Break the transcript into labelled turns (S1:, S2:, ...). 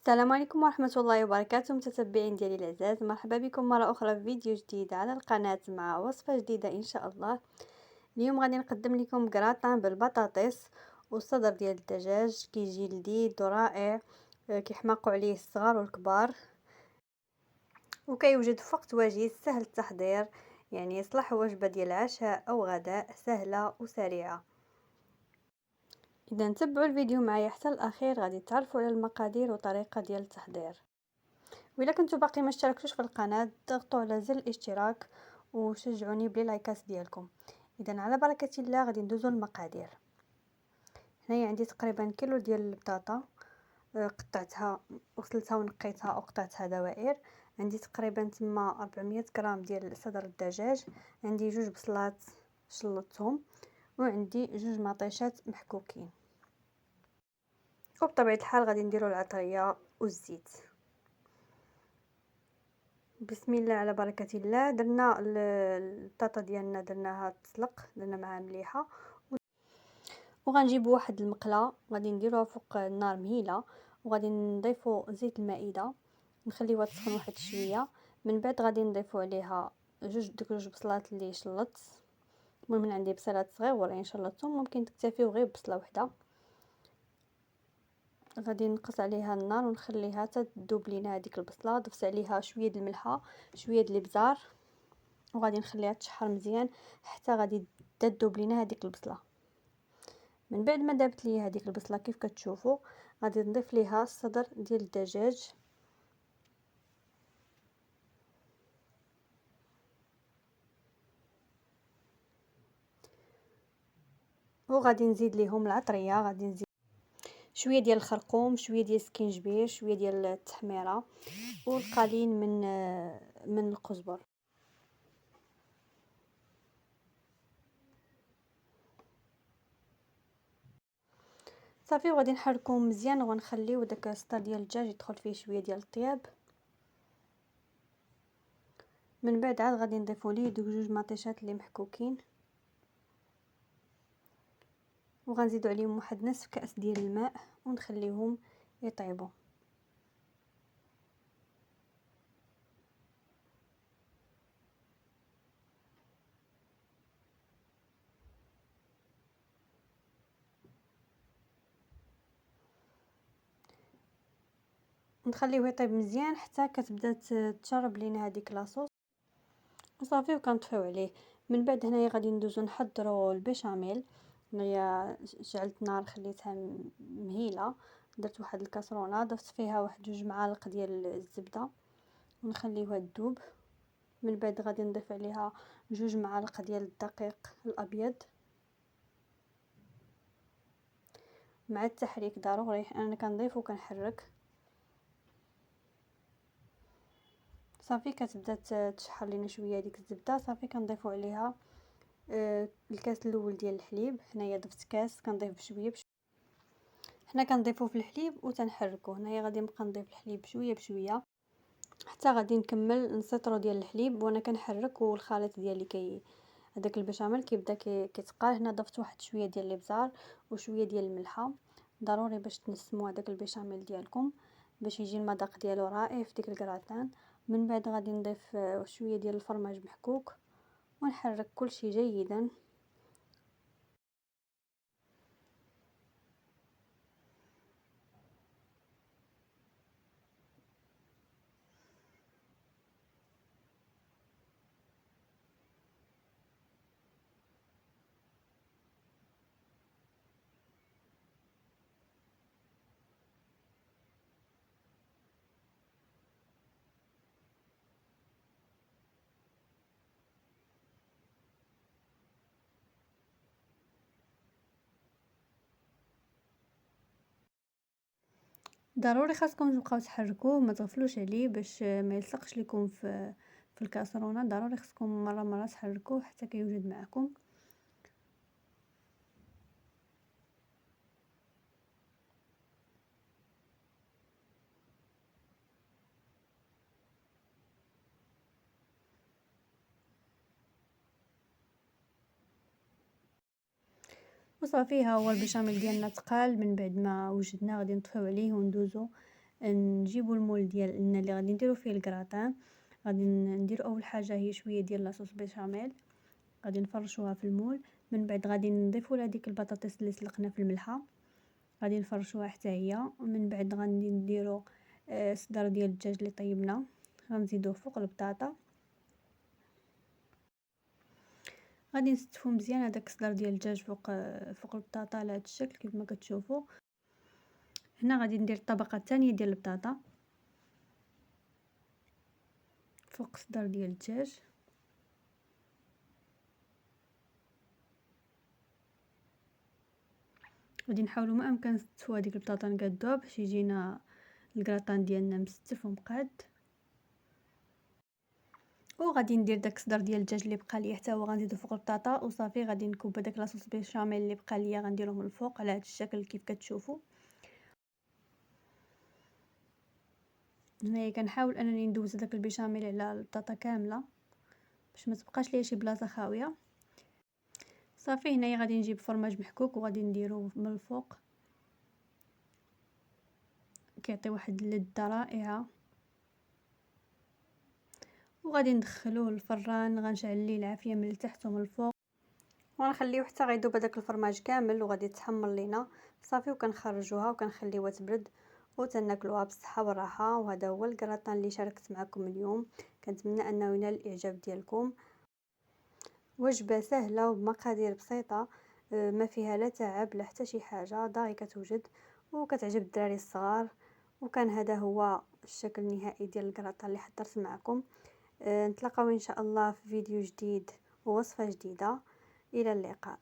S1: السلام عليكم ورحمة الله وبركاته متتبعين ديالي العزاز، مرحبا بكم مرة أخرى في فيديو جديد على القناة مع وصفة جديدة إن شاء الله. اليوم غادي نقدم لكم كراطان بالبطاطس والصدر ديال الدجاج، كيجي لذيذ ورائع. كيحماقوا عليه الصغار والكبار، وكيوجد في وقت وجيز سهل التحضير، يعني يصلح وجبة ديال عشاء أو غداء سهلة وسريعة. إذا تبعوا الفيديو معايا حتى الأخير غادي تعرفوا على المقادير وطريقة ديال التحضير. وإلا كنتو باقي ما اشتركتوش في القناة ضغطوا على زر الاشتراك وشجعوني باللايكات ديالكم. اذا على بركة الله غادي ندوزو المقادير. هنايا عندي تقريبا كيلو ديال البطاطا، قطعتها وغسلتها ونقيتها وقطعتها دوائر. عندي تقريبا تما 400 غرام ديال صدر الدجاج، عندي جوج بصلات شلطتهم، وعندي جوج مطيشات محكوكين. وبطبيعة الحال غادي نديرو العطرية والزيت. بسم الله على بركة الله. درنا البطاطا ديالنا، درناها تسلق، درنا معها مليحه، وغنجيب واحد المقله غادي نديروها فوق النار مهيله، وغادي نضيفو زيت المائده، نخليوها تسخن واحد شويه. من بعد غادي نضيفو عليها جوج بصلات اللي شلطت. المهم عندي بصلات صغيورين شلطتهم، ممكن تكتفيو غير بصله وحده. غادي نقص عليها النار ونخليها حتى تذوب لينا هذيك البصله. ضفت عليها شويه د الملحه، شويه د الابزار، وغادي نخليها تشحر مزيان حتى غادي تذوب لينا هذيك البصله. من بعد ما دابت لي هذيك البصله كيف كتشوفوا، غادي نضيف ليها الصدر ديال الدجاج، وغادي نزيد ليهم العطريه. غادي نزيد شويه ديال الخرقوم، شويه ديال السكينجبير، شويه ديال التحميره، والقليل من القزبر. صافي وغادي نحركوهم مزيان، وغنخليو داك الصدر ديال الدجاج يدخل فيه شويه ديال الطياب. من بعد عاد غادي نضيفو ليه دوك جوج مطيشات اللي محكوكين، وغنزيدو عليهم واحد نصف كأس ديال الماء ونخليهم يطيبوا. نخليوه يطيب مزيان حتى كتبدا تشرب لينا هذيك لاصوص، وصافي وكنطفيو عليه. من بعد هنايا غادي ندوزو نحضروا البيشاميل. هنايا شعلت نار خليتها مهيله، درت واحد الكاسرونه ضفت فيها واحد جوج معالق ديال الزبده ونخليوها تذوب. من بعد غادي نضيف عليها جوج معالق ديال الدقيق الابيض. مع التحريك ضروري، انا كنضيف وكنحرك. صافي كتبدا تشحر لينا شويه ديك الزبده، صافي كنضيفوا عليها الكاس الاول ديال الحليب. هنايا ضفت كاس كنضيف بشويه بشويه. حنا كنضيفوه في الحليب وتنحركوه. هنايا غادي نبقى نضيف الحليب بشويه بشويه حتى غادي نكمل نسطرو ديال الحليب وانا كنحرك، والخليط ديالي هذاك البشاميل كيبدا كيتقال. هنا ضفت واحد شويه ديال الابزار وشويه ديال الملحه، ضروري باش تنسموا هذاك البشاميل ديالكم باش يجي المذاق ديالو رائع في ديك الكراتان. من بعد غادي نضيف شويه ديال الفرماج محكوك ونحرك كل شيء جيدا. ضروري خاصكم تبقاو تحركوه، ما تغفلوش عليه باش ما يلصقش لكم في الكاسرونه. ضروري خاصكم مره تحركوه حتى كيوجد معكم. وصافي ها هو البشاميل ديالنا تقال. من بعد ما وجدنا غادي نطفيو عليه وندوزو نجيبو المول ديالنا اللي غادي نديرو فيه الكراتان. غادي نديرو اول حاجه هي شويه ديال لاصوص بيشاميل، غادي نفرشوها في المول. من بعد غادي نضيفو لها ديك البطاطس اللي سلقنا في الملحه، غادي نفرشوها حتى هي. ومن بعد غادي نديرو صدر ديال الدجاج اللي طيبنا، غنزيدوه فوق البطاطا. غادي نستفو مزيان هذاك الصدر ديال الدجاج فوق البطاطا على هذا الشكل كيف ما كتشوفوا. هنا غادي ندير الطبقه الثانيه ديال البطاطا فوق الصدر ديال الدجاج. غادي نحاولوا ما امكن نستفوا هذيك البطاطا نقادوها باش يجينا الكراتان ديالنا مستف ومقاد. وغادي ندير داك الصدر ديال الدجاج اللي بقى ليا حتى هو غنزيدو فوق البطاطا وصافي. غادي نكب داك لاصوص بيشاميل اللي بقى ليا غنديروه من الفوق على هذا الشكل كيف كتشوفوا. هنايا كنحاول انني ندوز داك البيشاميل على البطاطا كامله باش ما تبقاش ليا شي بلاصه خاويه. صافي هنايا غادي نجيب فرماج محكوك وغادي نديروه من الفوق، كيعطي واحد اللذه رائعه. وغادي ندخلوه للفران، غنشعل ليه العافيه من التحت ومن الفوق ونخليوه حتى غيذوب هذاك الفرماج كامل وغادي تحمر لينا. صافي وكنخرجوها وكنخليوها تبرد وتناكلوها بالصحه والراحه. وهذا هو الكراتان اللي شاركت معكم اليوم، كنتمنى انه ينال الاعجاب ديالكم. وجبه سهله وبمقادير بسيطه، ما فيها لا تعب لا حتى شي حاجه، داغي كتوجد وكتعجب الدراري الصغار. وكان هذا هو الشكل النهائي ديال الكراتان اللي حضرت معكم. نتلاقاو ان شاء الله في فيديو جديد ووصفه جديده. الى اللقاء.